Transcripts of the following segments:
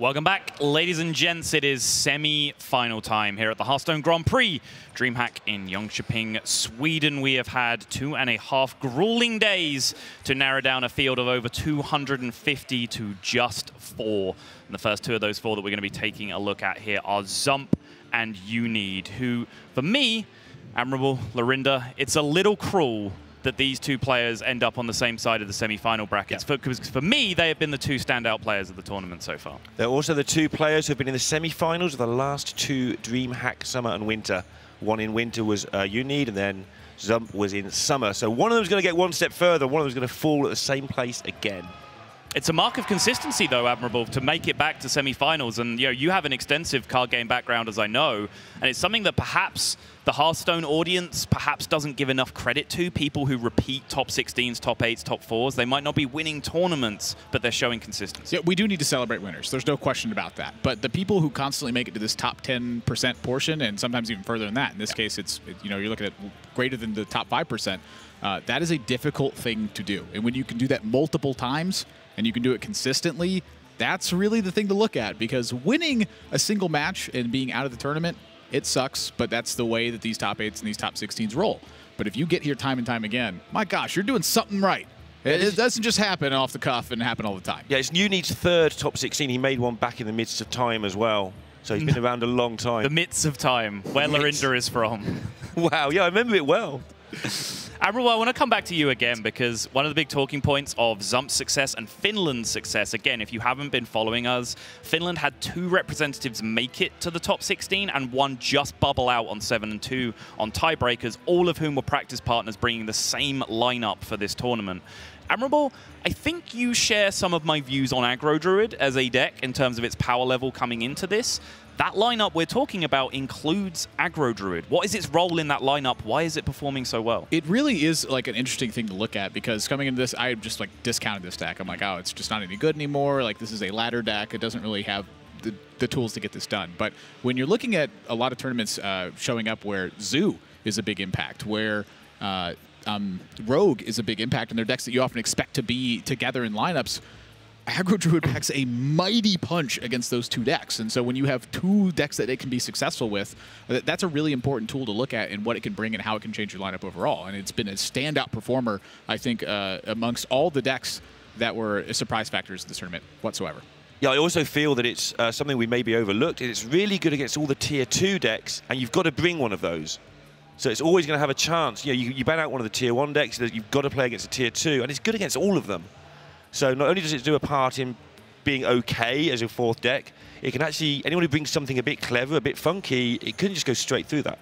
Welcome back, ladies and gents. It is semi-final time here at the Hearthstone Grand Prix. DreamHack in Jönköping, Sweden. We have had 2.5 grueling days to narrow down a field of over 250 to just 4. And the first 2 of those 4 that we're going to be taking a look at here are Zumpp and Unid, who, for me, Admirable, Lorinda, it's a little cruel that these 2 players end up on the same side of the semi-final brackets. Because for me, they have been the 2 standout players of the tournament so far. They're also the 2 players who have been in the semi-finals of the last 2 DreamHack Summer and Winter. One in Winter was Unid, and then Zumpp was in Summer. So one of them is going to get one step further, one of them is going to fall at the same place again. It's a mark of consistency, though, Admirable, to make it back to semi-finals. And you have an extensive card game background, as I know, and it's something that perhaps the Hearthstone audience perhaps doesn't give enough credit to. People who repeat top 16s, top 8s, top 4s, they might not be winning tournaments, but they're showing consistency. Yeah, we do need to celebrate winners. There's no question about that. But the people who constantly make it to this top 10% portion, and sometimes even further than that, in this case, you're looking at greater than the top 5%. That is a difficult thing to do. And when you can do that multiple times, and you can do it consistently, that's really the thing to look at, because winning a single match and being out of the tournament, it sucks, but that's the way that these top 8s and these top 16s roll. But if you get here time and time again, my gosh, you're doing something right. It doesn't just happen off the cuff and happen all the time. Yeah, it's Unid's 3rd top 16. He made one back in the midst of time as well. So he's been around a long time. The midst of time, where Lorinda is from. Wow, yeah, I remember it well. Admiral, I want to come back to you again, because one of the big talking points of Zumpp's success and Finland's success, again, if you haven't been following us, Finland had 2 representatives make it to the top 16 and 1 just bubble out on 7 and 2 on tiebreakers, all of whom were practice partners bringing the same lineup for this tournament. Admirable, I think you share some of my views on Aggro Druid as a deck in terms of its power level coming into this. That lineup we're talking about includes Aggro Druid. What is its role in that lineup? Why is it performing so well? It really is like an interesting thing to look at, because coming into this, I just like discounted this deck. I'm like, oh, it's just not any good anymore. Like, this is a ladder deck. It doesn't really have the tools to get this done. But when you're looking at a lot of tournaments showing up where Zoo is a big impact, where Rogue is a big impact, and they're decks that you often expect to be together in lineups, Aggro Druid packs a mighty punch against those 2 decks. And so when you have 2 decks that it can be successful with, that's a really important tool to look at in what it can bring and how it can change your lineup overall. And it's been a standout performer, I think, amongst all the decks that were surprise factors in this tournament whatsoever. Yeah, I also feel that it's something we maybe overlooked. It's really good against all the tier 2 decks, and you've got to bring one of those. So it's always going to have a chance. You ban out one of the tier 1 decks, you've got to play against a tier 2, and it's good against all of them. So not only does it do a part in being okay as a 4th deck, it can actually, anyone who brings something a bit clever, a bit funky, it couldn't just go straight through that.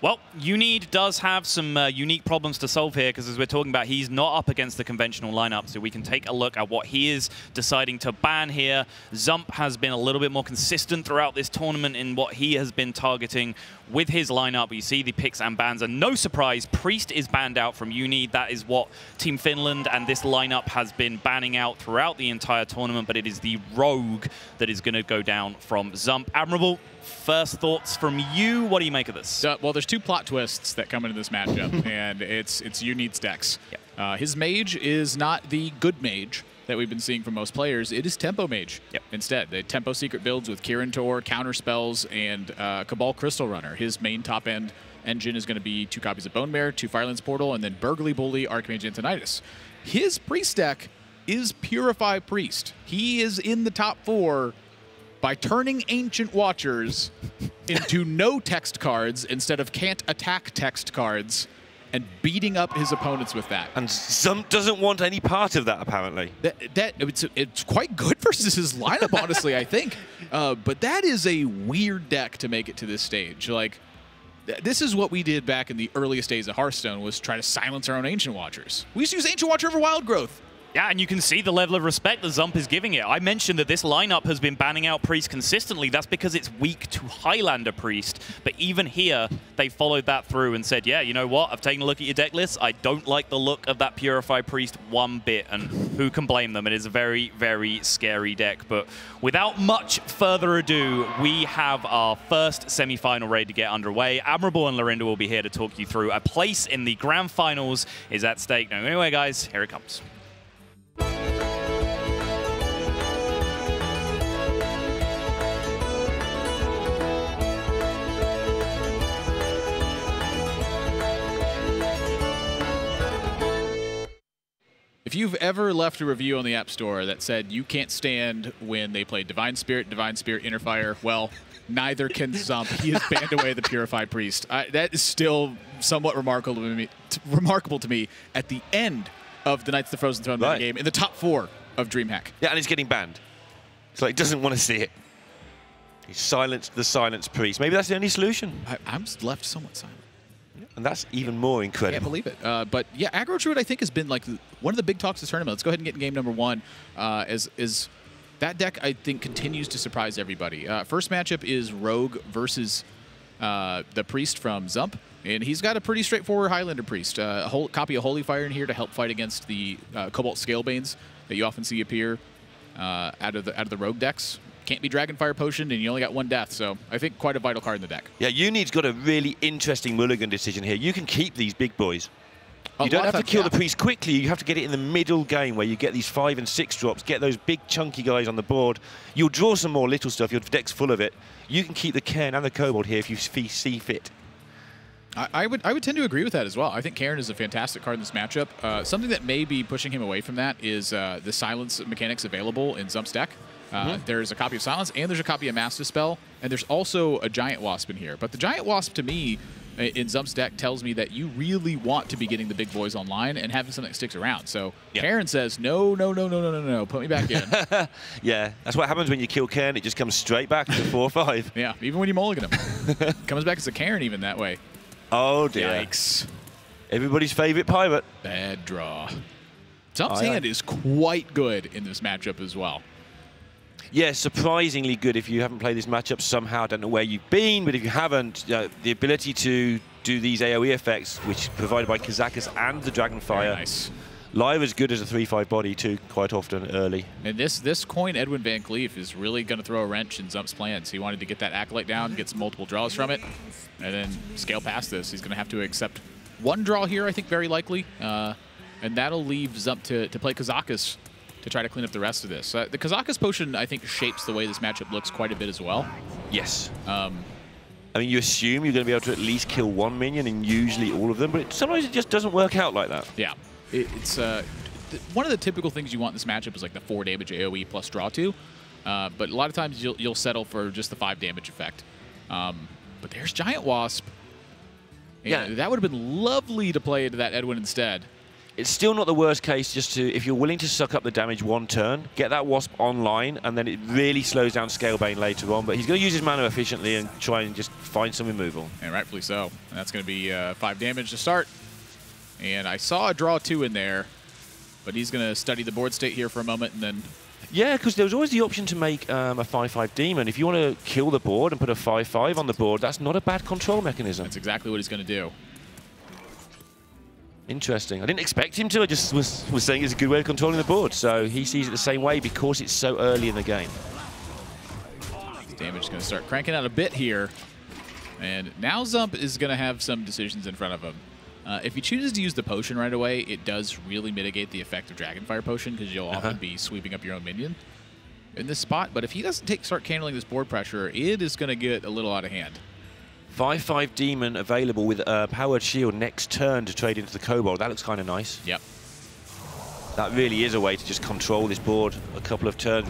Well, Unid does have some unique problems to solve here, because as we're talking about, he's not up against the conventional lineup, so we can take a look at what he is deciding to ban here. Zumpp has been a little bit more consistent throughout this tournament in what he has been targeting with his lineup. You see the picks and bans, and no surprise, Priest is banned out from Unid. That is what Team Finland and this lineup has been banning out throughout the entire tournament, but it is the Rogue that is going to go down from Zumpp. Admirable, first thoughts from you. What do you make of this? Well, there's 2 plot twists that come into this matchup, and it's Unid's decks. Yep. His mage is not the good mage that we've been seeing from most players. It is Tempo Mage instead. The Tempo Secret builds with Kirin Tor, counter spells, and Cabal Crystal Runner. His main top-end engine is going to be 2 copies of Bone Mare, 2 Firelands Portal, and then Burgly Bully, Archmage Antonidas. His Priest deck is Purify Priest. He is in the top 4 by turning Ancient Watchers into no text cards instead of can't attack text cards, and beating up his opponents with that. And Zumpp doesn't want any part of that, apparently. It's quite good versus his lineup, honestly, I think. But that is a weird deck to make it to this stage. Like, this is what we did back in the earliest days of Hearthstone, was try to silence our own Ancient Watchers. We used to use Ancient Watcher over Wild Growth. Yeah, and you can see the level of respect that Zumpp is giving it. I mentioned that this lineup has been banning out Priest consistently. That's because it's weak to Highlander Priest. But even here, they followed that through and said, yeah, you know what? I've taken a look at your deck list. I don't like the look of that Purify Priest one bit. And who can blame them? It is a very, very scary deck. But without much further ado, we have our first semi-final raid to get underway. Admirable and Lorinda will be here to talk you through. A place in the grand finals is at stake. Now, anyway, guys, here it comes. If you've ever left a review on the App Store that said you can't stand when they play Divine Spirit, Inner Fire, well, neither can Zumpp. He has banned away the Purified Priest. That is still somewhat remarkable to me at the end of the Knights of the Frozen Throne game in the top 4 of DreamHack. Yeah, and he's getting banned. So he doesn't want to see it. He's silenced the Silence Priest. Maybe that's the only solution. I'm left somewhat silent. And that's even more incredible. I can't believe it. But yeah, Aggro Druid I think has been like one of the big talks this tournament. Let's go ahead and get in game number 1. Is that deck I think continues to surprise everybody. First matchup is Rogue versus the Priest from Zumpp. And he's got a pretty straightforward Highlander Priest. A whole copy of Holy Fire in here to help fight against the Cobalt Scalebanes that you often see appear out of the Rogue decks. Can't be Dragonfire Potioned, and you only got 1 death, so I think quite a vital card in the deck. Yeah, Uni's got a really interesting mulligan decision here. You can keep these big boys. You don't have to kill the Priest quickly. You have to get it in the middle game where you get these 5 and 6 drops, get those big chunky guys on the board. You'll draw some more little stuff. Your deck's full of it. You can keep the Cairn and the Kobold here if you see fit. I would tend to agree with that as well. I think Cairn is a fantastic card in this matchup. Something that may be pushing him away from that is the silence mechanics available in Zumpp's deck. There's a copy of Silence, and there's a copy of Mass Dispel, and there's also a Giant Wasp in here. But the Giant Wasp, to me, in Zumpp's deck, tells me that you really want to be getting the big boys online and having something that sticks around. So Cairn says, no, put me back in. Yeah, that's what happens when you kill Cairn. It just comes straight back to 4-5. Yeah, even when you mulligan him. Comes back as a Cairn even that way. Oh, dear. Yikes. Everybody's favorite pirate. Bad draw. Zumpp's hand is quite good in this matchup as well. Yeah, surprisingly good if you haven't played this matchup somehow. I don't know where you've been, but if you haven't, the ability to do these AoE effects, which is provided by Kazakus and the Dragonfire. Nice. Live as good as a 3-5 body too, quite often early. And this coin, Edwin Van Cleef, is really going to throw a wrench in Zumpp's plans. He wanted to get that Acolyte down, get some multiple draws from it, and then scale past this. He's going to have to accept 1 draw here, I think, very likely. And that'll leave Zumpp to play Kazakus to try to clean up the rest of this. The Kazakus Potion, I think, shapes the way this matchup looks quite a bit as well. Yes. I mean, you assume you're going to be able to at least kill 1 minion, and usually all of them, but sometimes it just doesn't work out like that. Yeah. It's one of the typical things you want in this matchup is like the 4 damage AoE plus draw 2. But a lot of times you'll settle for just the 5 damage effect. But there's Giant Wasp. Yeah, that would have been lovely to play into that Edwin instead. It's still not the worst case just to, if you're willing to suck up the damage 1 turn, get that Wasp online, and then it really slows down Scalebane later on. But he's going to use his mana efficiently and try and just find some removal. And rightfully so. And that's going to be 5 damage to start. And I saw a draw 2 in there, but he's going to study the board state here for a moment and then... Yeah, because there was always the option to make a 5-5 demon. If you want to kill the board and put a 5-5 on the board, that's not a bad control mechanism. That's exactly what he's going to do. Interesting. I didn't expect him to. I just was saying it's a good way of controlling the board. So he sees it the same way because it's so early in the game. Damage is going to start cranking out a bit here. And now Zumpp is going to have some decisions in front of him. If he chooses to use the potion right away, it does really mitigate the effect of Dragonfire Potion because you'll often be sweeping up your own minion in this spot. But if he doesn't start handling this board pressure, it is going to get a little out of hand. 5-5 demon available with a powered shield next turn to trade into the Kobold. That looks kind of nice. Yep. That really is a way to just control this board a couple of turns.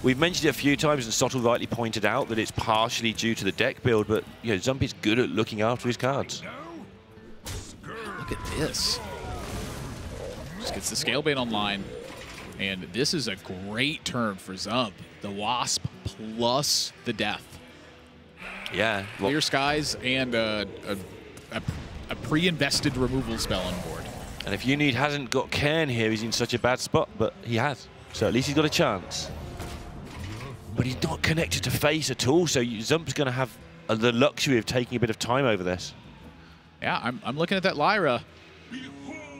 We've mentioned it a few times, and Sottle rightly pointed out that it's partially due to the deck build, but you know, Zumpp is good at looking after his cards. Look at this. Just gets the Scalebane online, and this is a great turn for Zumpp. The Wasp plus the Death. Yeah. Well, Clear Skies and a pre-invested removal spell on board. And if Unid hasn't got Cairn here, he's in such a bad spot, but he has. So at least he's got a chance. But he's not connected to face at all, so Zump's going to have the luxury of taking a bit of time over this. Yeah, I'm looking at that Lyra.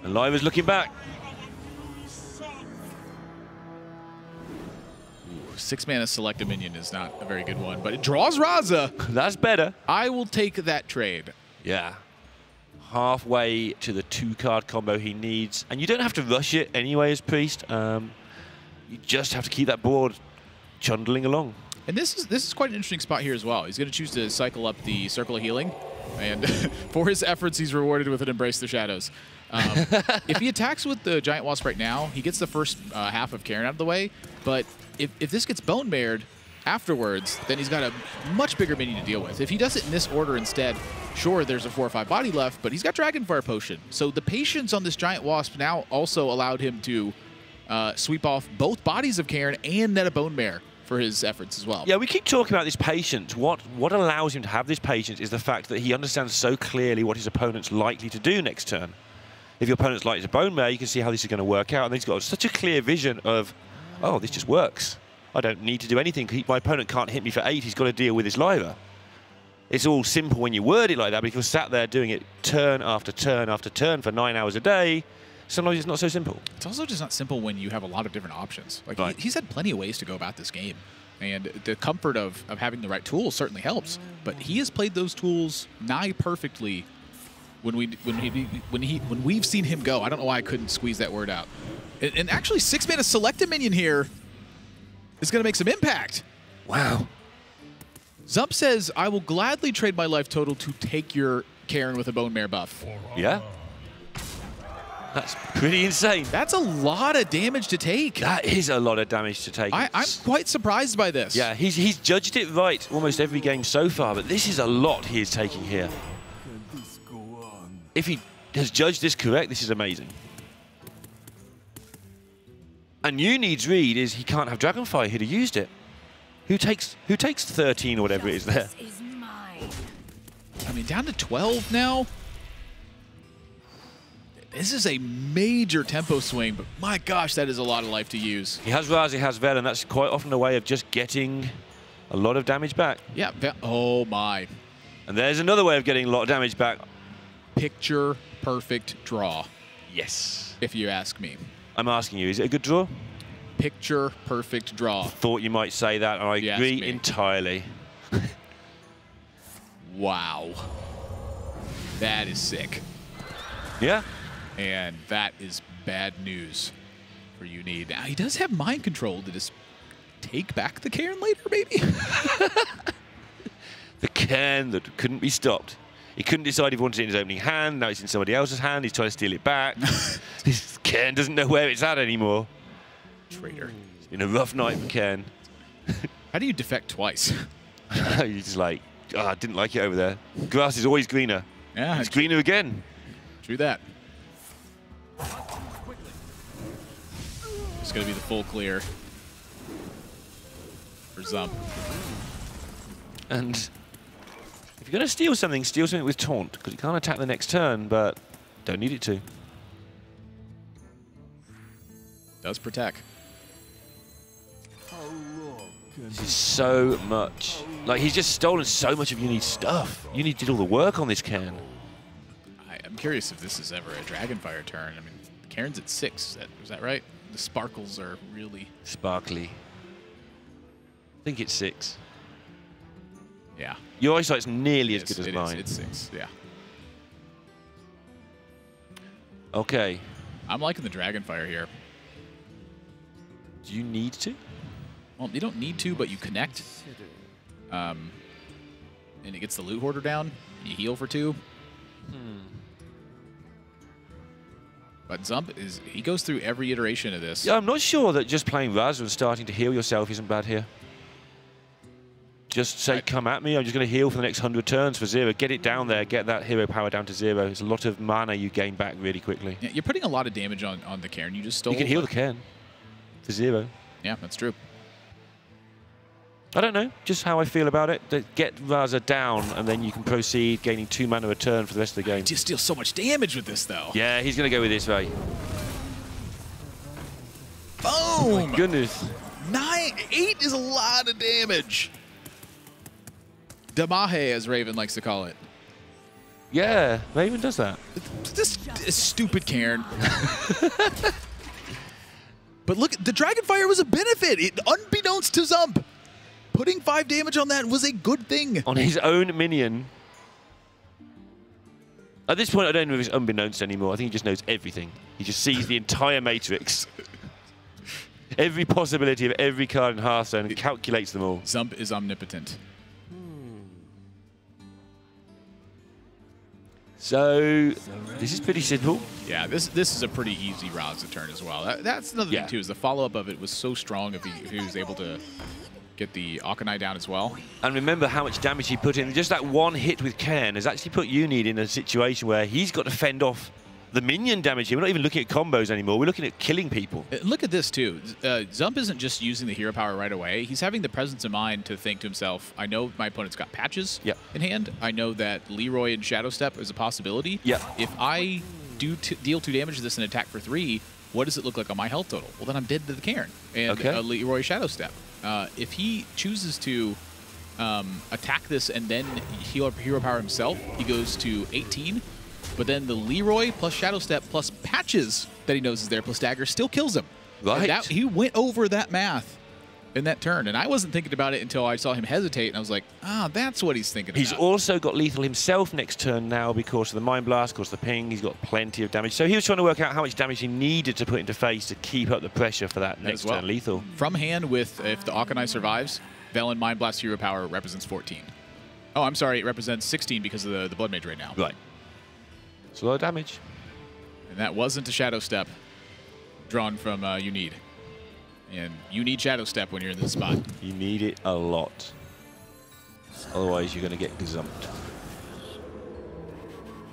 And Lyra's looking back. 6 mana select a minion is not a very good one, but it draws Raza. That's better. I will take that trade. Yeah. Halfway to the 2-card combo he needs. And you don't have to rush it anyway as Priest. You just have to keep that board chundling along. And this is quite an interesting spot here as well. He's going to choose to cycle up the Circle of Healing And for his efforts, he's rewarded with an Embrace the Shadows. If he attacks with the Giant Wasp right now, he gets the first half of Karen out of the way. But if this gets Bone Mared afterwards, then he's got a much bigger minion to deal with. If he does it in this order instead, sure, there's a 4 or 5 body left, but he's got Dragonfire Potion. So the patience on this Giant Wasp now also allowed him to sweep off both bodies of Karen and net a Bone Mare for his efforts as well. Yeah, we keep talking about this patience. What allows him to have this patience is the fact that he understands so clearly what his opponent's likely to do next turn. If your opponent's likely to Bone Mare, you can see how this is going to work out. And then he's got such a clear vision of, oh, this just works. I don't need to do anything. My opponent can't hit me for 8. He's got to deal with his Lyra. It's all simple when you word it like that, but if you're sat there doing it turn after turn after turn for 9 hours a day, sometimes it's not so simple. It's also just not simple when you have a lot of different options. Like right. He's had plenty of ways to go about this game. And the comfort of having the right tools certainly helps. But he has played those tools nigh perfectly when we've seen him go. I don't know why I couldn't squeeze that word out. And actually, 6-mana select a minion here is going to make some impact. Wow. Zumpp says, I will gladly trade my life total to take your Karen with a Bone Mare buff. Yeah. That's pretty insane. That's a lot of damage to take. That is a lot of damage to take. I'm quite surprised by this. Yeah, he's judged it right almost every game so far, but this is a lot he is taking here. If he has judged this correct, this is amazing. And new needs read is he can't have Dragonfire. He'd have used it. Who takes 13 or whatever it is there? I mean, down to 12 now. This is a major tempo swing, but my gosh, that is a lot of life to use. He has Raz, he has Vel, and that's quite often a way of just getting a lot of damage back. Yeah, oh my. And there's another way of getting a lot of damage back. Picture perfect draw. Yes. If you ask me. I'm asking you, is it a good draw? Picture perfect draw. Thought you might say that, and I agree entirely. Wow. That is sick. Yeah. And that is bad news for Unid. Now, he does have mind control to just take back the Cairn later, maybe? The Cairn that couldn't be stopped. He couldn't decide if he wanted it in his opening hand. Now it's in somebody else's hand. He's trying to steal it back. This Cairn doesn't know where it's at anymore. Traitor. It's been a rough night for Cairn. How do you defect twice? He's just like, oh, I didn't like it over there. Grass is always greener. Yeah, it's greener again. True that. It's going to be the full clear for Zumpp. And if you're going to steal something with Taunt, because you can't attack the next turn, but don't need it to. Does protect. This is so much. Like, he's just stolen so much of Uni's stuff. Uni did all the work on this Cairn. I'm curious if this is ever a Dragonfire turn. I mean, Cairn's at 6. Is that right? The sparkles are really... Sparkly. I think it's 6. Yeah. Your eyesight's nearly as good as mine. It's 6, yeah. Okay. I'm liking the Dragonfire here. Do you need to? Well, you don't need to, but you connect. And it gets the Loot Hoarder down. And you heal for 2. But Zumpp he goes through every iteration of this. Yeah, I'm not sure that just playing Raz and starting to heal yourself isn't bad here. Just say, come at me, I'm just going to heal for the next 100 turns for 0. Get it down there, get that hero power down to 0. It's a lot of mana you gain back really quickly. Yeah, you're putting a lot of damage on the Cairn. You just stole. You can heal the Cairn for 0. Yeah, that's true. I don't know, just how I feel about it. Get Raza down, and then you can proceed gaining 2 mana a turn for the rest of the game. You just deal so much damage with this, though. Yeah, he's going to go with this, right? Boom! Oh my goodness. 8 is a lot of damage. Damahe, as Raven likes to call it. Yeah, Raven does that. This stupid Cairn. But look, the Dragonfire was a benefit. Unbeknownst to Zumpp, putting 5 damage on that was a good thing. On his own minion. At this point, I don't know if it's unbeknownst anymore. I think he just knows everything. He just sees the entire matrix. Every possibility of every card in Hearthstone and calculates them all. Zumpp is omnipotent. So this is pretty simple. Yeah, this is a pretty easy Raza turn as well. That's another thing too, is the follow-up of it was so strong if he was able to get the Akanai down as well. And remember how much damage he put in. Just that one hit with Cairn has actually put Unid in a situation where he's got to fend off the minion damage here. We're not even looking at combos anymore. We're looking at killing people. Look at this, too. Zumpp isn't just using the hero power right away. He's having the presence of mind to think to himself, I know my opponent's got patches in hand. I know that Leroy and Shadow Step is a possibility. If I do deal 2 damage to this and attack for 3, what does it look like on my health total? Well, then I'm dead to the Cairn and Leroy Shadow Step. If he chooses to attack this and then heal up hero power himself, he goes to 18. But then the Leroy plus Shadow Step plus patches that he knows is there plus dagger still kills him. Right. He went over that math in that turn, and I wasn't thinking about it until I saw him hesitate, and I was like, that's what he's thinking about. He's also got lethal himself next turn now because of the Mind Blast, because of the ping. He's got plenty of damage. So he was trying to work out how much damage he needed to put into face to keep up the pressure for that next turn lethal. From hand with, if the Akanai survives, Velen Mind Blast hero power represents 14. Oh, I'm sorry, it represents 16 because of the Blood Mage right now. Right. It's a lot of damage. And that wasn't a Shadow Step drawn from Unid. And you need Shadow Step when you're in this spot. You need it a lot. Otherwise, you're going to get gazumped.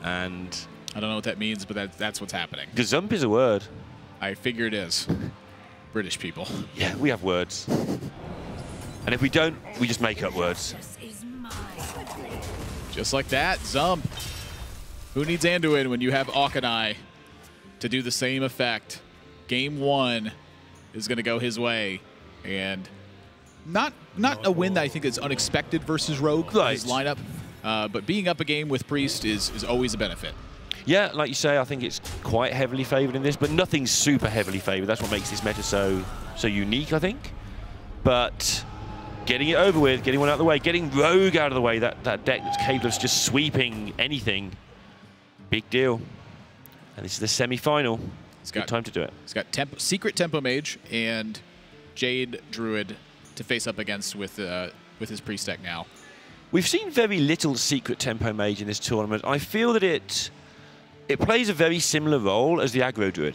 And I don't know what that means, but that's what's happening. Gazump is a word. I figure it is. British people. Yeah, we have words. And if we don't, we just make up words. Just like that, Zumpp. Who needs Anduin when you have Akanai to do the same effect? Game 1 is going to go his way. And not a win that I think is unexpected versus Rogue, his lineup. But being up a game with Priest is always a benefit. Yeah, like you say, I think it's quite heavily favored in this, but nothing's super heavily favored. That's what makes this meta so unique, I think. But getting it over with, getting one out of the way, getting Rogue out of the way, that deck that's capable of just sweeping anything, big deal. And this is the semi-final. It's good time to do it. He's got Secret Tempo Mage and Jade Druid to face up against with his Priest deck now. We've seen very little Secret Tempo Mage in this tournament. I feel that it plays a very similar role as the Aggro Druid.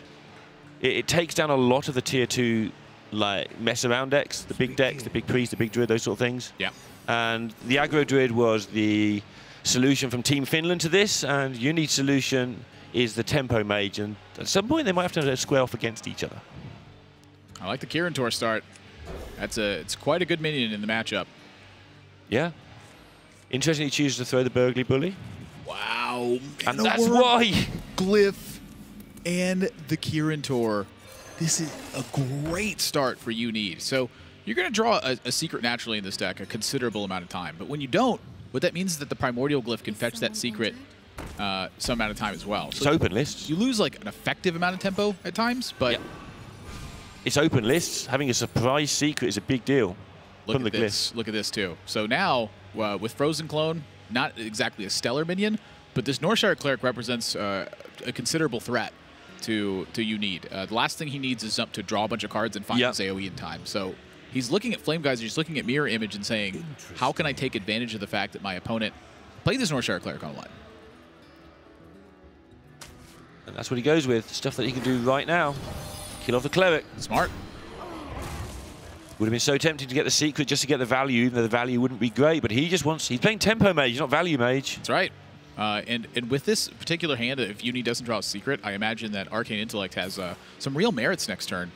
It takes down a lot of the tier 2 like mess around decks, the big Priest, the big Druid, those sort of things. Yeah. And the Aggro Druid was the solution from Team Finland to this, and Unid's solution is the Tempo Mage, and at some point they might have to square off against each other. I like the Kirin start. It's quite a good minion in the matchup. Yeah. Interesting he chooses to throw the Burgly Bully. Wow. And that's why. Glyph and the Kirin. This is a great start for Unid. So you're going to draw a secret naturally in this deck a considerable amount of time. But when you don't, what that means is that the Primordial Glyph can fetch that secret some amount of time as well. So it's open lists. You lose like an effective amount of tempo at times, but... Yeah. It's open lists. Having a surprise secret is a big deal. Look at this. Look at this too. So now, with Frozen Clone, not exactly a stellar minion, but this Northshire Cleric represents a considerable threat to Unid. The last thing he needs is Zumpp to draw a bunch of cards and find his AoE in time. So he's looking at Flame Geyser, he's looking at Mirror Image and saying, how can I take advantage of the fact that my opponent played this Northshire Cleric online? And that's what he goes with. Stuff that he can do right now. Kill off the Cleric. Smart. Would have been so tempting to get the secret just to get the value, even though the value wouldn't be great. But he just wants... He's playing Tempo Mage, not Value Mage. That's right. And with this particular hand, if Unid doesn't draw a secret, I imagine that Arcane Intellect has some real merits next turn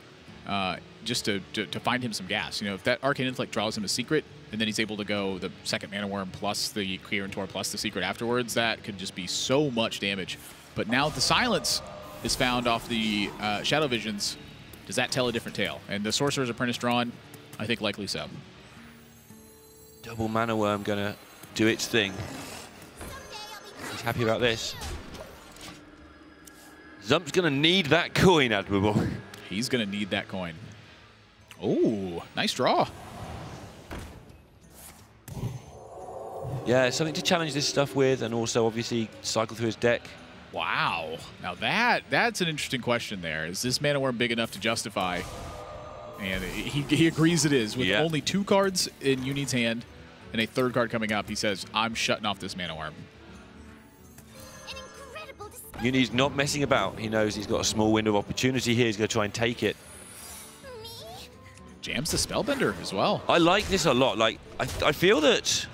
just to find him some gas. You know, if that Arcane Intellect draws him a secret, and then he's able to go the second Mana Worm plus the Kirin plus the secret afterwards, that could just be so much damage. But now the silence is found off the Shadow Visions. Does that tell a different tale? And the Sorcerer's Apprentice drawn, I think likely so. Double Mana Worm gonna do its thing. He's happy about this. Zump's gonna need that coin, Admirable. He's gonna need that coin. Oh, nice draw. Yeah, something to challenge this stuff with, and also obviously cycle through his deck. Wow. Now that's an interesting question there. Is this Mana Worm big enough to justify? And he agrees it is. With only 2 cards in Unid's hand and a 3rd card coming up, he says, I'm shutting off this Mana Worm. Uni's not messing about. He knows he's got a small window of opportunity here. He's going to try and take it. Jams the Spellbender as well. I like this a lot. Like, I feel that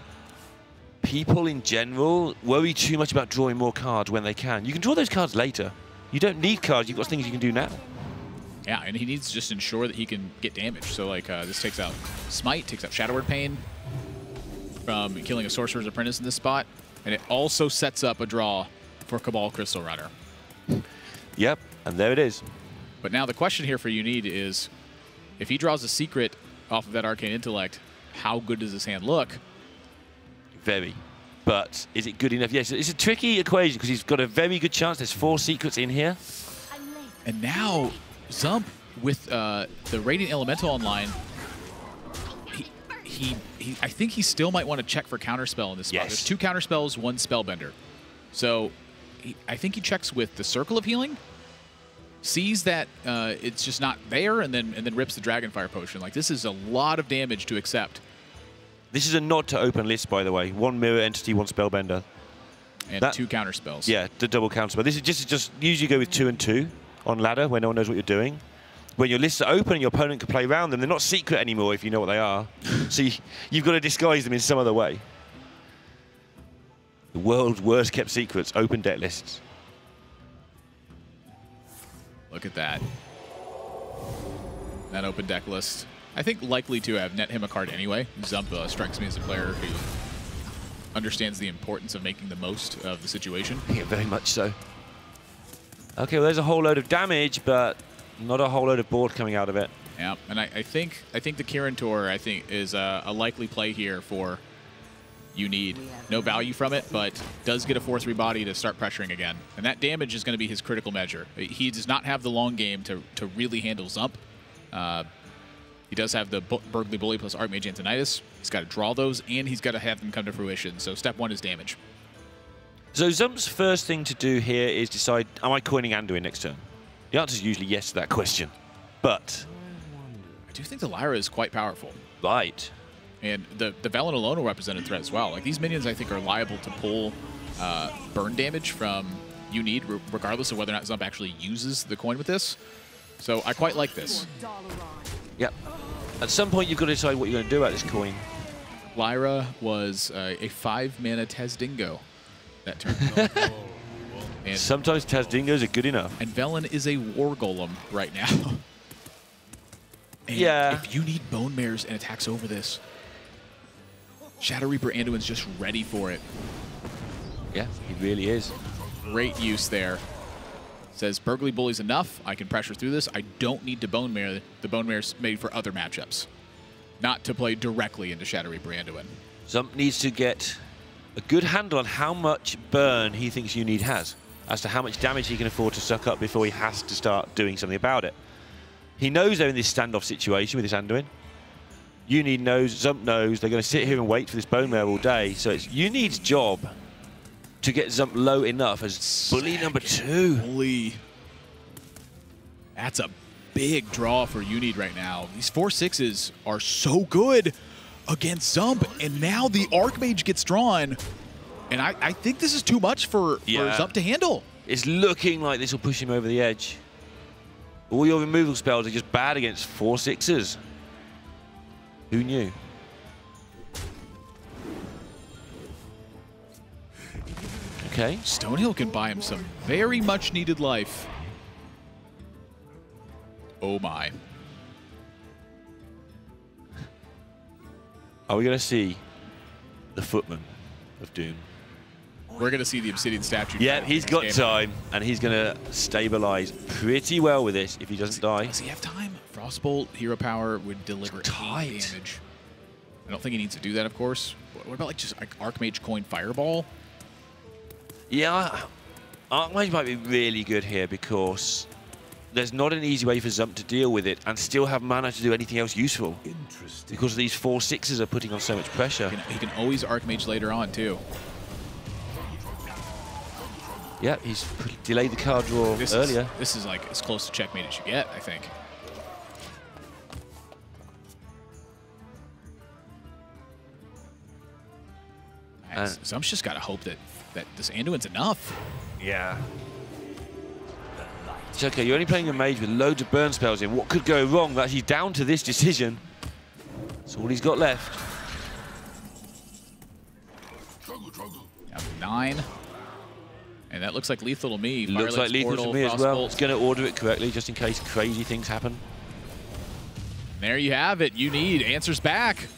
people in general worry too much about drawing more cards when they can. You can draw those cards later. You don't need cards. You've got things you can do now. Yeah, and he needs to just ensure that he can get damage. So, like, this takes out Smite, takes out Shadow Word Pain from killing a Sorcerer's Apprentice in this spot. And it also sets up a draw for Cabal Crystal Runner. Yep, and there it is. But now the question here for Unid is, if he draws a secret off of that Arcane Intellect, how good does his hand look? Very. But is it good enough? Yes, it's a tricky equation because he's got a very good chance. There's 4 secrets in here. And now Zumpp, with the Radiant Elemental online, I think he still might want to check for Counterspell in this spot. Yes. There's 2 Counterspells, 1 Spellbender. So I think he checks with the Circle of Healing, sees that it's just not there, and then rips the Dragonfire Potion. Like, this is a lot of damage to accept. This is a nod to open list, by the way. 1 Mirror Entity, 1 Spellbender. And 2 Counterspells. Yeah, the double Counterspell. This is just usually go with 2 and 2 on ladder when no one knows what you're doing. When your lists are open and your opponent can play around them, they're not secret anymore if you know what they are. So you've got to disguise them in some other way. The world's worst kept secrets, open deck lists. Look at that. That open deck list. I think likely to have net him a card anyway. Zumpp strikes me as a player who understands the importance of making the most of the situation. Yeah, very much so. Okay, well, there's a whole load of damage, but not a whole load of board coming out of it. Yeah, and I think the Kirin Tor is a likely play here for Unid. No value from it, but does get a 4/3 body to start pressuring again. And that damage is going to be his critical measure. He does not have the long game to really handle Zumpp. He does have the Burgly Bully plus Archmage Antonidas. He's got to draw those, and he's got to have them come to fruition. So step 1 is damage. So Zumpp's first thing to do here is decide, am I coining Anduin next turn? The answer is usually yes to that question. But I do think the Lyra is quite powerful. Right. And the Velen alone will represent a threat as well. Like, these minions, I think, are liable to pull burn damage from Unid, regardless of whether or not Zumpp actually uses the coin with this. So I quite like this. Yep. At some point, you've got to decide what you're going to do about this coin. Lyra was a 5-mana Tazdingo that turn. And sometimes Tazdingos are good enough. And Velen is a War Golem right now. And yeah. If you need Bone Mares and attacks over this, Shadow Reaper Anduin's just ready for it. Yeah, he really is. Great use there. Says Burgly Bully's enough. I can pressure through this. I don't need to Bone Mare. The Bone Mare's made for other matchups, not to play directly into Shadow Reaper Anduin. Zumpp needs to get a good handle on how much burn he thinks Unid has, as to how much damage he can afford to suck up before he has to start doing something about it. He knows they're in this standoff situation with this Anduin. Unid knows, Zumpp knows, they're going to sit here and wait for this Bone Mare all day. So it's Unid's job to get Zumpp low enough as bully number 2. Bully. That's a big draw for Unid right now. These 4/6s are so good against Zumpp, and now the Archmage gets drawn. And I think this is too much for Zumpp to handle. It's looking like this will push him over the edge. All your removal spells are just bad against 4/6s. Who knew? Okay. Stonehill can buy him some very much needed life. Oh my. Are we going to see the Footman of Doom? We're going to see the Obsidian Statue. Yeah, he's got time, and he's going to stabilize pretty well with this if he doesn't die. Does he have time? Frostbolt, Hero Power would deliver 8 damage. I don't think he needs to do that, of course. What about like just like Archmage Coin Fireball? Yeah, Archmage might be really good here because there's not an easy way for Zumpp to deal with it and still have mana to do anything else useful. Interesting. Because these 4/6s are putting on so much pressure. He can always Archmage later on, too. Yeah, he's delayed the card draw earlier. This is like as close to checkmate as you get, I think. Zumpp's just got to hope that this Anduin's enough. Yeah. It's okay, you're only playing a mage with loads of burn spells in. What could go wrong? That's he's down to this decision. That's all he's got left. Down to 9. And that looks like lethal to me. Looks like lethal to me as well. It's going to order it correctly just in case crazy things happen. There you have it. You need answers back.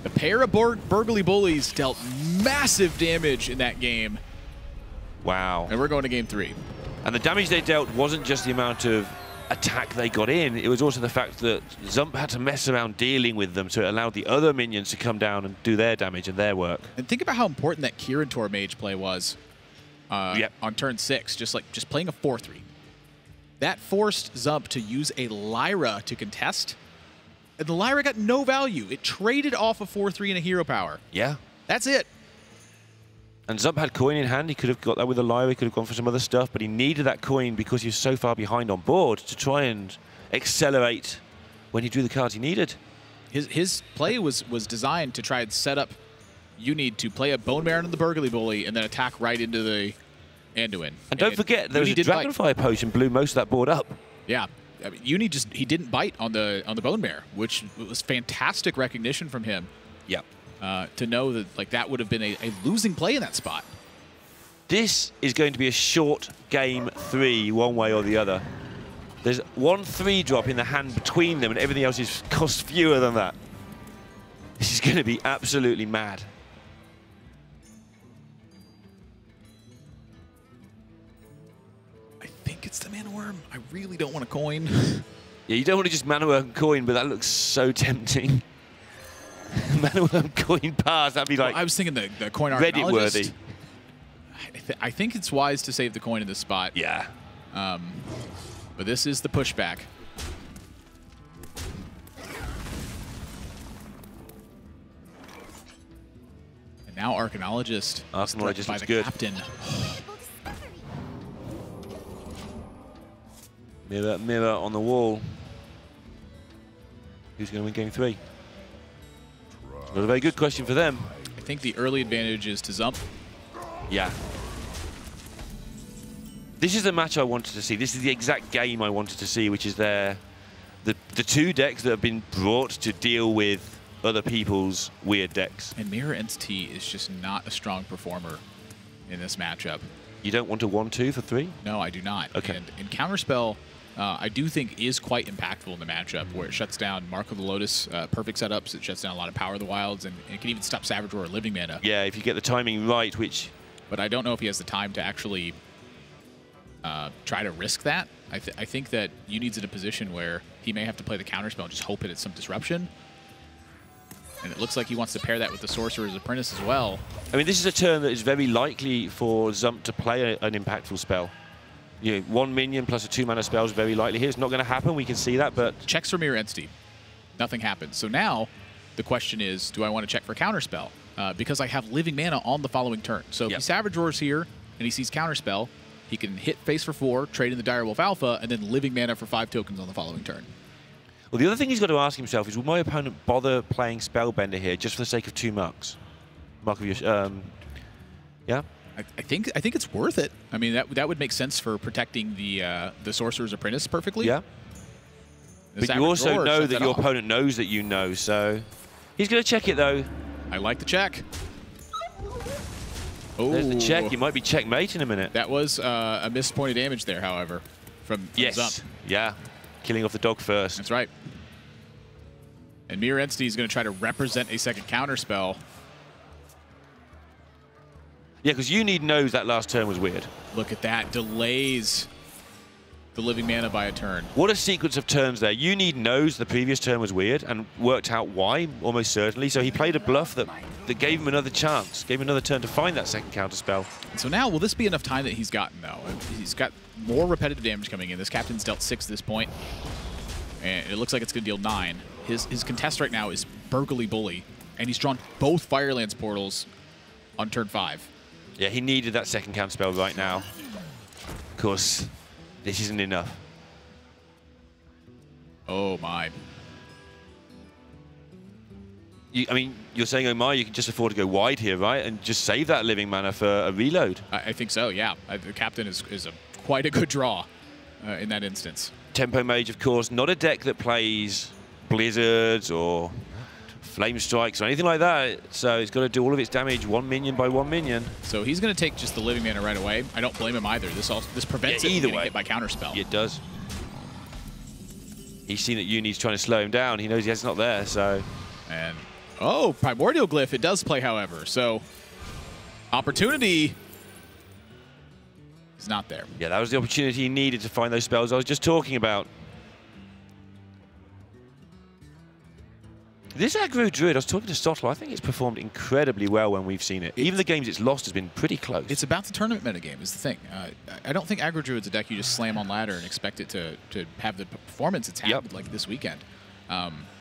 The pair of Burgly Bullies dealt massive damage in that game. Wow. And we're going to game 3. And the damage they dealt wasn't just the amount of attack they got in, it was also the fact that Zumpp had to mess around dealing with them, so it allowed the other minions to come down and do their damage and their work. And think about how important that Kirin mage play was on turn 6, just playing a 4-3. That forced Zumpp to use a Lyra to contest, and the Lyra got no value. It traded off a 4-3 and a hero power. Yeah. That's it. And Zumpp had coin in hand. He could have got that with a Lyra. He could have gone for some other stuff, but he needed that coin because he was so far behind on board to try and accelerate when he drew the cards he needed. His play was designed to try and set up you need to play a Bone Baron and the Burgly Bully and then attack right into the Anduin. And don't forget, there was a Dragonfire potion blew most of that board up. Yeah. I mean, Uni he didn't bite on the Bone Bear, which was fantastic recognition from him. Yeah. To know that that would have been a losing play in that spot. This is going to be a short game 3, one way or the other. There's 1 3-drop in the hand between them, and everything else is cost fewer than that. This is going to be absolutely mad. I think it's the Mana Worm. I really don't want a coin. Yeah, you don't want to just Mana Worm coin, but that looks so tempting. Mana Worm coin pass, that'd be like... Well, I was thinking the coin Reddit-worthy. I think it's wise to save the coin in this spot. Yeah. But this is the pushback. And now Arcanologist looks by the good. captain. Mirror, mirror on the wall. Who's going to win game 3? Not a very good question for them. I think the early advantage is to Zumpp. Yeah. This is the match I wanted to see. This is the exact game I wanted to see, which is the 2 decks that have been brought to deal with other people's weird decks. And Mirror Entity is just not a strong performer in this matchup. You don't want a 1-2 for 3? No, I do not. Okay. And Counterspell, I do think is quite impactful in the matchup, where it shuts down Mark of the Lotus, perfect setups. It shuts down a lot of Power of the Wilds, and it can even stop Savage Roar or Living Mana. Yeah, if you get the timing right, which... But I don't know if he has the time to actually try to risk that. I think that Uni's in a position where he may have to play the Counterspell and just hope it's some disruption. And it looks like he wants to pair that with the Sorcerer's Apprentice as well. I mean, this is a turn that is very likely for Zumpp to play an impactful spell. You know, 1 minion plus a 2-mana spell is very likely here. It's not going to happen, we can see that, but... Checks for Mirror Entity. Nothing happens. So now, the question is, do I want to check for Counterspell? Because I have Living Mana on the following turn. So if he Savage Roars here, and he sees Counterspell, he can hit face for 4, trade in the Direwolf Alpha, and then Living Mana for 5 tokens on the following turn. Well, the other thing he's got to ask himself is, will my opponent bother playing Spellbender here just for the sake of 2 marks? Mark of your... yeah? I think it's worth it. I mean, that would make sense for protecting the Sorcerer's Apprentice perfectly. Yeah. But you also know that your opponent knows that you know, so... He's going to check it, though. I like the check. Oh, there's the check. You might be checkmate in a minute. That was a missed point of damage there, however, from Zumpp. Yeah. Killing off the dog first. That's right. And Mirror Entity is going to try to represent a second counterspell. Yeah, because Uni knows that last turn was weird. Look at that. Delays the Living Mana by a turn. What a sequence of turns there. Uni knows the previous turn was weird and worked out why, almost certainly. So he played a bluff that gave him another chance, gave him another turn to find that second counterspell. And so now, will this be enough time that he's gotten, though? He's got more repetitive damage coming in. This captain's dealt 6 at this point, and it looks like it's going to deal 9. His contest right now is Burgly Bully, and he's drawn both Firelance portals on turn 5. Yeah, he needed that second counterspell right now. Of course, this isn't enough. Oh, my. I mean, you're saying, oh my, you can just afford to go wide here, right? And just save that Living Mana for a reload. I think so, yeah. The captain is quite a good draw. in that instance. Tempo Mage, of course, not a deck that plays Blizzards or Flame Strikes or anything like that. So it's got to do all of its damage 1 minion by 1 minion. So he's going to take just the living mana right away. I don't blame him either. This prevents it from getting hit by counterspell. It does. He's seen that Uni's trying to slow him down. He knows he's not there, so. And oh, Primordial Glyph, it does play, however. So opportunity is not there. Yeah, that was the opportunity he needed to find those spells I was just talking about. This aggro Druid, I was talking to Stottle, I think it's performed incredibly well when we've seen it. Even the games it's lost has been pretty close. It's about the tournament metagame is the thing. I don't think aggro Druid's a deck you just slam on ladder and expect it to have the performance it's had like this weekend.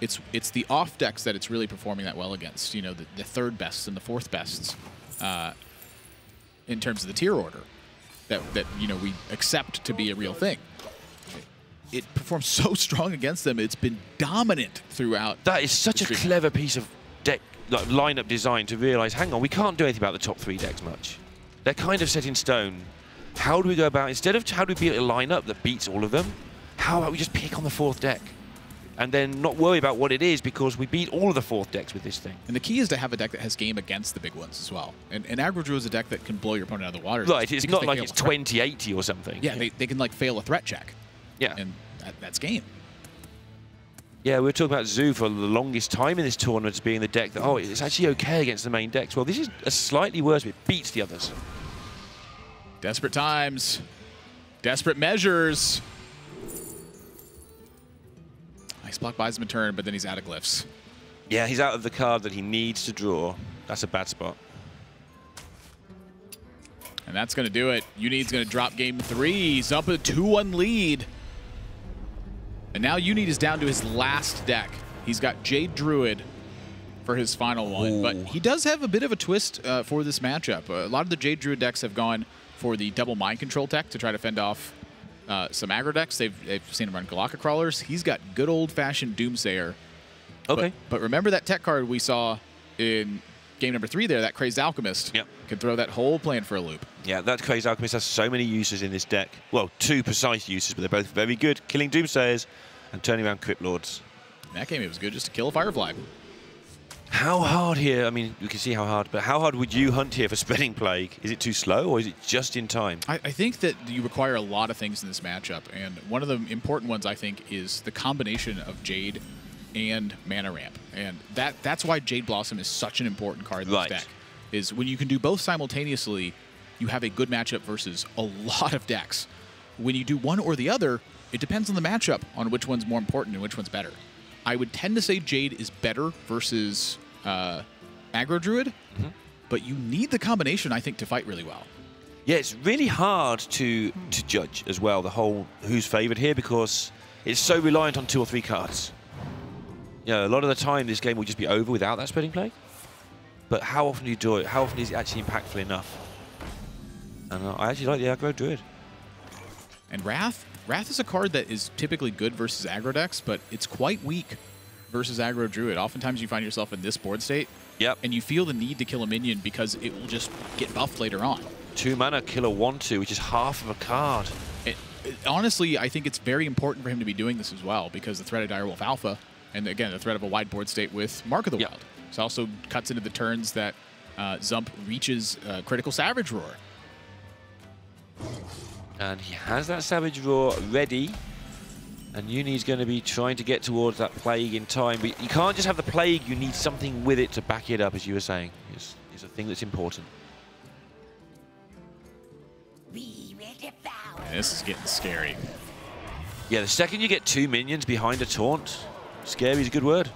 It's the off decks that it's really performing that well against. You know, the third bests and the fourth bests in terms of the tier order that you know we accept to be a real thing. It performs so strong against them. It's been dominant throughout. That is such a clever piece of deck lineup design to realize, hang on, we can't do anything about the top 3 decks much. They're kind of set in stone. How do we go about, instead of how do we build a lineup that beats all of them, how about we just pick on the 4th deck? And then not worry about what it is because we beat all of the 4th decks with this thing. And the key is to have a deck that has game against the big ones as well. And aggro Druid is a deck that can blow your opponent out of the water. Right, it's not like it's 2080 or something. Yeah, they can like fail a threat check. Yeah. And that's game. Yeah, we were talking about Zoo for the longest time in this tournament as being the deck that, oh, it's actually okay against the main decks. Well, this is a slightly worse, but it beats the others. Desperate times. Desperate measures. Ice Block buys him a turn, but then he's out of glyphs. Yeah, he's out of the card that he needs to draw. That's a bad spot. And that's going to do it. Uni's going to drop game 3. He's up a 2-1 lead. And now Uni is down to his last deck. He's got Jade Druid for his final one. Ooh. But he does have a bit of a twist for this matchup. A lot of the Jade Druid decks have gone for the double mind control tech to try to fend off some aggro decks. They've seen him run Galaka Crawlers. He's got good old-fashioned Doomsayer. Okay. But remember that tech card we saw in game number 3 there, that Crazed Alchemist. Yep. Can throw that whole plan for a loop. Yeah, that Crazed Alchemist has so many uses in this deck. Well, 2 precise uses, but they're both very good. Killing Doomsayers and turning around Crypt Lords. In that game, it was good just to kill a Firefly. How hard here? I mean, you can see how hard, but how hard would you hunt here for Spreading Plague? Is it too slow, or is it just in time? I think that you require a lot of things in this matchup, and one of the important ones, I think, is the combination of Jade and Mana Ramp. And that's why Jade Blossom is such an important card in this deck. Is when you can do both simultaneously, you have a good matchup versus a lot of decks. When you do one or the other, it depends on the matchup on which one's more important and which one's better. I would tend to say Jade is better versus aggro Druid, but you need the combination, I think, to fight really well. Yeah, it's really hard to judge as well, the whole who's favored here, because it's so reliant on 2 or 3 cards. You know, a lot of the time this game will just be over without that Spreading Plague. But how often do you do it? How often is it actually impactful enough? And I actually like the aggro Druid. And Wrath is a card that is typically good versus aggro decks, but it's quite weak versus aggro Druid. Oftentimes you find yourself in this board state, and you feel the need to kill a minion because it will just get buffed later on. 2 mana, kill a 1/2, which is half of a card. Honestly, I think it's very important for him to be doing this as well, because the threat of Direwolf Alpha, and again, the threat of a wide board state with Mark of the Wild. This also cuts into the turns that Zumpp reaches Critical Savage Roar. And he has that Savage Roar ready. And Uni's going to be trying to get towards that Plague in time. But you can't just have the Plague, you need something with it to back it up, as you were saying. It's a thing that's important. And this is getting scary. Yeah, the second you get 2 minions behind a taunt, scary is a good word.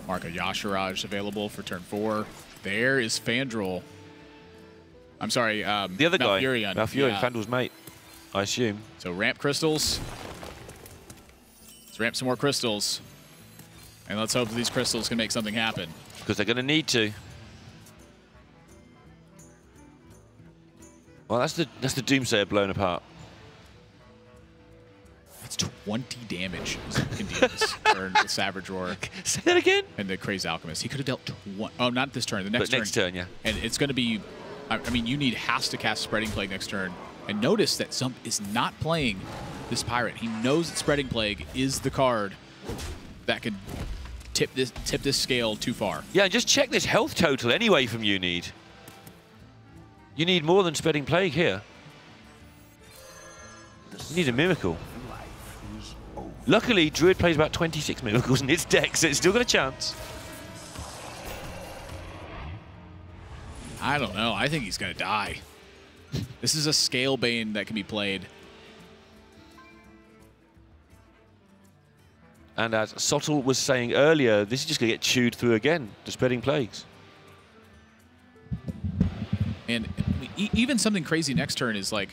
Mark of Yashiraj available for turn 4. There is Fandral. I'm sorry, the other guy. Malfurion. Malfurion, Fandrel's mate, I assume. So ramp crystals. Let's ramp some more crystals. And let's hope that these crystals can make something happen. Because they're going to need to. Well, that's the Doomsayer blown apart. That's 20 damage Zumpp can deal this turn with Savage Roar. Say that again? And the Crazed Alchemist. He could have dealt 20. Oh, not this turn. The next turn. Next turn, yeah. And it's going to be... I mean, has to cast Spreading Plague next turn. And notice that Zumpp is not playing this Pirate. He knows that Spreading Plague is the card that could tip this scale too far. Yeah, just check this health total anyway from You Need. You need more than Spreading Plague here. You need a miracle. Luckily, Druid plays about 26 miracles in its deck, so it's still got a chance. I don't know. I think he's going to die. This is a Scale Bane that can be played. And as Sottle was saying earlier, this is just going to get chewed through again, the Spreading Plagues. And even something crazy next turn is like,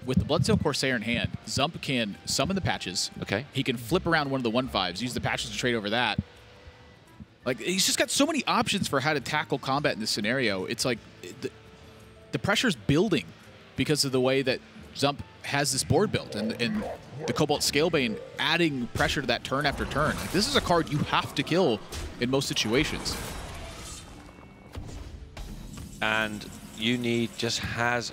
with the Bloodsail Corsair in hand, Zumpp can summon the patches. Okay. He can flip around one of the 1/5s, use the patches to trade over that. Like, he's just got so many options for how to tackle combat in this scenario. It's like the pressure's building because of the way that Zumpp has this board built, and the Cobalt Scalebane adding pressure to that turn after turn. Like, this is a card you have to kill in most situations. And You Need just has...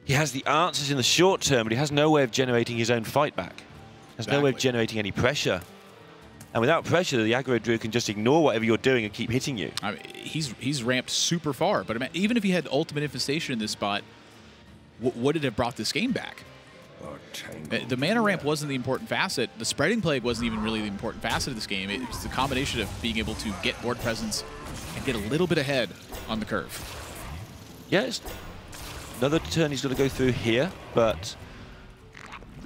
He has the answers in the short term, but he has no way of generating his own fight back. Has no way of generating any pressure. And without pressure, the aggro druid can just ignore whatever you're doing and keep hitting you. I mean, he's ramped super far, but I mean, even if he had Ultimate Infestation in this spot, would it have brought this game back? The mana ramp wasn't the important facet. The Spreading Plague wasn't even really the important facet of this game. It was the combination of being able to get board presence and get a little bit ahead on the curve. Yes. Another turn he's got to go through here, but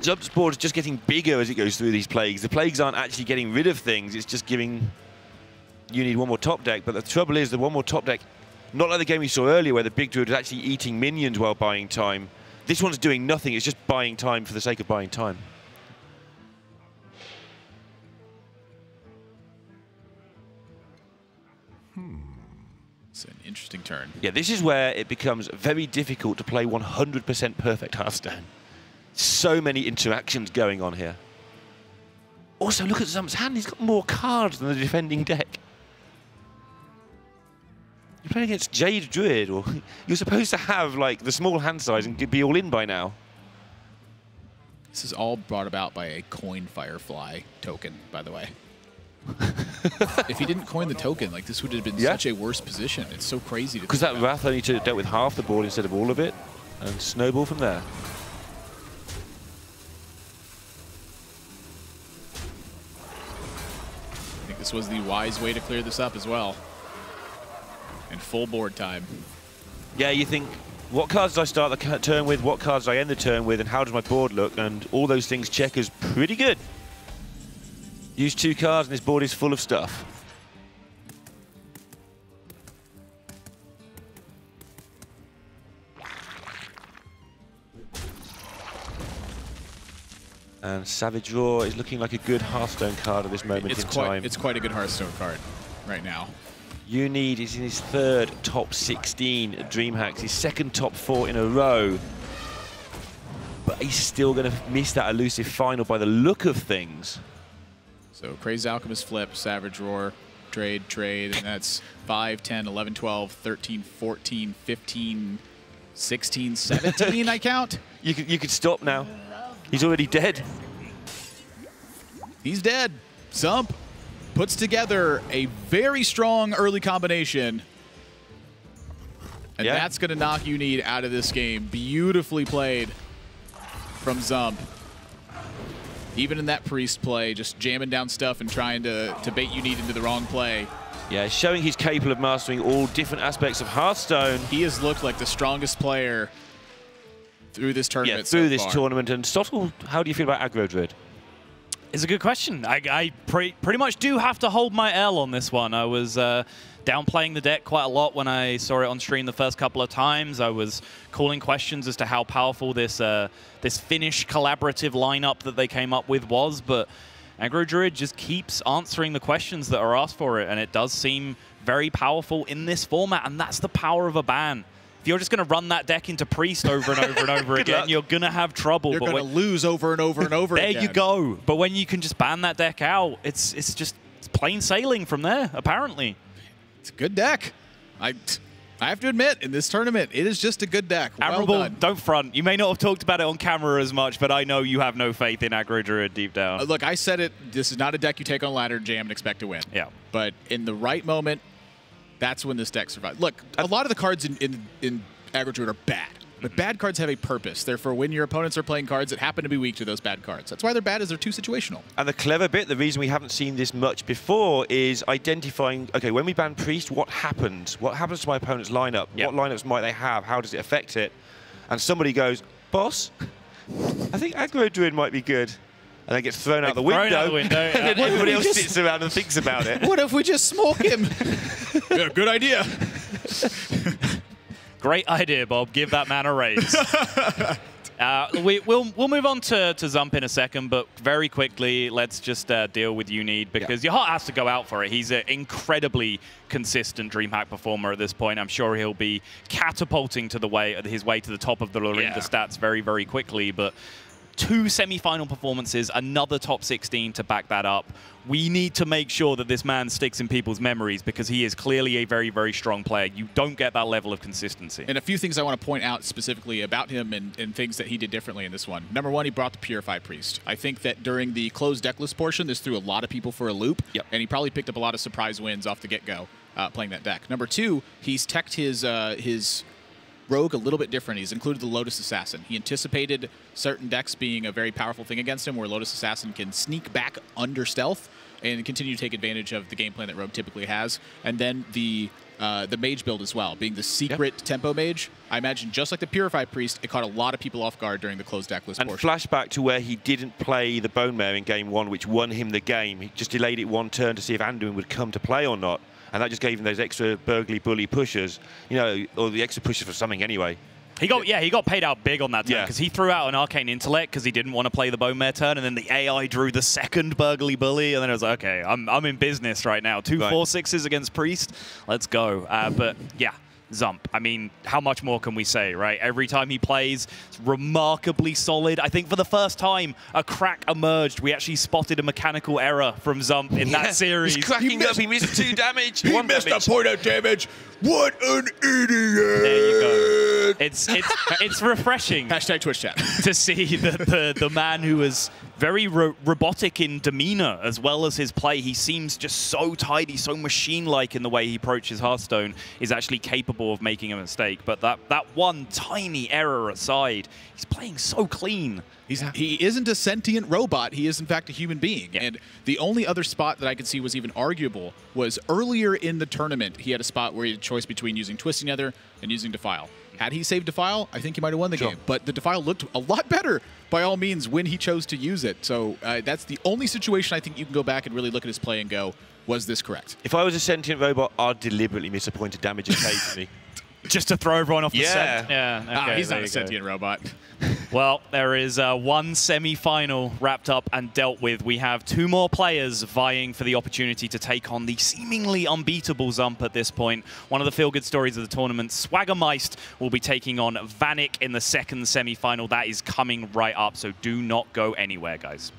Zumpp's board is just getting bigger as it goes through these plagues. The plagues aren't actually getting rid of things, it's just giving You Need one more top deck, but the trouble is the one more top deck, not like the game we saw earlier where the big druid was actually eating minions while buying time. This one's doing nothing, it's just buying time for the sake of buying time. It's an interesting turn. Yeah, this is where it becomes very difficult to play 100% perfect Hearthstone. So many interactions going on here. Also, look at Zumpp's hand. He's got more cards than the defending deck. You're playing against Jade Druid, or you're supposed to have like the small hand size and be all in by now. This is all brought about by a coin Firefly token, by the way. If he didn't coin the token, like, this would have been such a worse position. It's so crazy to because that Wrath only dealt with half the board instead of all of it, and snowball from there. I think this was the wise way to clear this up as well. And full board time. Yeah, you think, what cards do I start the turn with, what cards do I end the turn with, and how does my board look? And all those things check as pretty good. Use 2 cards and this board is full of stuff. And Savage Roar is looking like a good Hearthstone card at this moment in time. It's quite a good Hearthstone card right now. You Need is in his 3rd top 16 at DreamHack, his 2nd top 4 in a row. But he's still going to miss that elusive final by the look of things. So Crazed Alchemist flip, Savage Roar, trade, and that's 5, 10, 11, 12, 13, 14, 15, 16, 17, I count? You could stop now. He's already dead. He's dead. Zumpp puts together a very strong early combination. And that's going to knock You Need out of this game. Beautifully played from Zumpp. Even in that Priest play, just jamming down stuff and trying to bait You Need into the wrong play. Yeah, showing he's capable of mastering all different aspects of Hearthstone. He has looked like the strongest player through this tournament. Yeah, through this tournament. And Stottle, how do you feel about aggro druid? It's a good question. I pretty much do have to hold my L on this one. I was downplaying the deck quite a lot when I saw it on stream the first couple of times. I was calling questions as to how powerful this this Finnish collaborative lineup that they came up with was, but aggro druid just keeps answering the questions that are asked for it, and it does seem very powerful in this format, and that's the power of a ban. If you're just going to run that deck into Priest over and over and over again, you're going to have trouble. You're going to lose over and over and over again. There you go. But when you can just ban that deck out, it's plain sailing from there, apparently. It's a good deck. I have to admit, in this tournament, it is just a good deck. Admirable, well done. don't front. You may not have talked about it on camera as much, but I know you have no faith in Aggro Druid deep down. Look, I said it. This is not a deck you take on ladder jam and expect to win. Yeah. But in the right moment, that's when this deck survives. Look, a lot of the cards in Aggro Druid are bad. But bad cards have a purpose. Therefore, when your opponents are playing cards that happen to be weak to those bad cards. That's why they're bad, is they're too situational. And the clever bit, the reason we haven't seen this much before is identifying, okay, when we ban Priest, what happens? What happens to my opponent's lineup? Yep. What lineups might they have? How does it affect it? And somebody goes, boss, I think Aggro Druid might be good. And then gets thrown out the window. And then everybody else sits around and thinks about it. What if we just smoke him? Yeah, good idea. Great idea, Bob. Give that man a raise. We'll move on to Zumpp in a second, but very quickly, let's just deal with Unid, because your heart has to go out for it. He's an incredibly consistent DreamHack performer at this point. I'm sure he'll be catapulting to his way to the top of the Lorinda stats very, very quickly, but 2 semi-final performances, another top 16 to back that up. We need to make sure that this man sticks in people's memories, because he is clearly a very, very strong player. You don't get that level of consistency. And a few things I want to point out specifically about him and things that he did differently in this one. Number one, he brought the Purify Priest. I think that during the closed decklist portion, this threw a lot of people for a loop, and he probably picked up a lot of surprise wins off the get-go playing that deck. Number two, he's teched his Rogue a little bit different. He's included the Lotus Assassin. He anticipated certain decks being a very powerful thing against him, where Lotus Assassin can sneak back under stealth and continue to take advantage of the game plan that Rogue typically has. And then the mage build as well, being the secret tempo mage. I imagine just like the Purify Priest, it caught a lot of people off guard during the closed decklist portion. And flashback to where he didn't play the Bone Mare in game 1, which won him the game. He just delayed it one turn to see if Anduin would come to play or not. And that just gave him those extra burgly bully pushers, you know, or the extra pushes for something anyway. He got paid out big on that turn, because he threw out an Arcane Intellect because he didn't want to play the Bone Mare turn, and then the AI drew the second burgly bully, and then it was like, okay, I'm in business right now. 2 4/6s against Priest, let's go. But yeah, Zumpp. I mean, how much more can we say, right? Every time he plays, it's remarkably solid. I think for the first time, a crack emerged. We actually spotted a mechanical error from Zumpp in that series. He's cracking up. He missed 2 damage. He missed a point of damage. What an idiot! There you go. It's refreshing. Hashtag Twitch chat. To see the man who is very robotic in demeanor as well as his play. He seems just so tidy, so machine-like in the way he approaches Hearthstone, is actually capable of making a mistake. But that one tiny error aside, he's playing so clean. He isn't a sentient robot. He is, in fact, a human being. Yeah. And the only other spot that I could see was even arguable was earlier in the tournament, he had a spot where he had a choice between using Twisting Nether and using Defile. Had he saved Defile, I think he might have won the game. But the Defile looked a lot better, by all means, when he chose to use it. So that's the only situation I think you can go back and really look at his play and go, was this correct? If I was a sentient robot, I'd deliberately miss a point of damage occasionally. Just to throw everyone off the set. Yeah, okay, he's not a sentient robot. Well, there is one semi-final wrapped up and dealt with. We have 2 more players vying for the opportunity to take on the seemingly unbeatable Zumpp at this point. One of the feel-good stories of the tournament, Swaggermeist will be taking on Vanek in the second semi-final. That is coming right up, so do not go anywhere, guys.